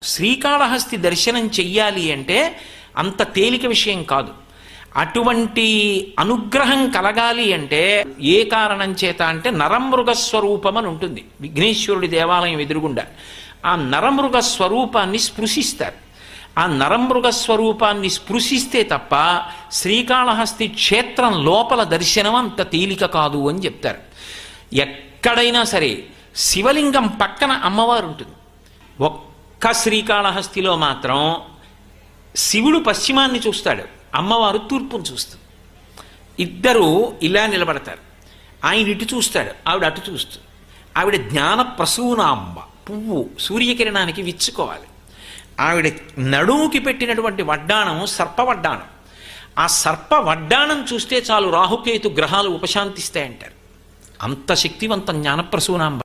శ్రీకాళహస్తి దర్శనం చెయ్యాలి అంటే అంత తేలిక విషయం కాదు. అటువంటి అనుగ్రహం కలగాలి అంటే ఏ కారణం చేత అంటే నరమృగ స్వరూపం అని ఉంటుంది విఘ్నేశ్వరుడి దేవాలయం ఎదురుగుండా. ఆ నరమృగ స్వరూపాన్ని స్పృశిస్తారు. ఆ నరమృగ స్వరూపాన్ని స్పృశిస్తే తప్ప శ్రీకాళహస్తి క్షేత్రం లోపల దర్శనం అంత తేలిక కాదు అని చెప్తారు. ఎక్కడైనా సరే శివలింగం పక్కన అమ్మవారు ఉంటుంది. ఒక్క శ్రీకాళహస్తిలో మాత్రం శివుడు పశ్చిమాన్ని చూస్తాడు, అమ్మవారు తూర్పును చూస్తుంది. ఇద్దరు ఇలా నిలబడతారు. ఆయన ఇటు చూస్తాడు, ఆవిడ అటు చూస్తుంది. ఆవిడ జ్ఞాన ప్రసూనాంబ, పువ్వు సూర్యకిరణానికి విచ్చుకోవాలి. ఆవిడ నడుముకి పెట్టినటువంటి వడ్డాణం సర్పవడ్డాణం. ఆ సర్ప వడ్డాణం చూస్తే చాలు రాహుకేతు గ్రహాలు ఉపశాంతిస్తాయంటారు. అంత శక్తివంతం జ్ఞానప్రసూనాంబ.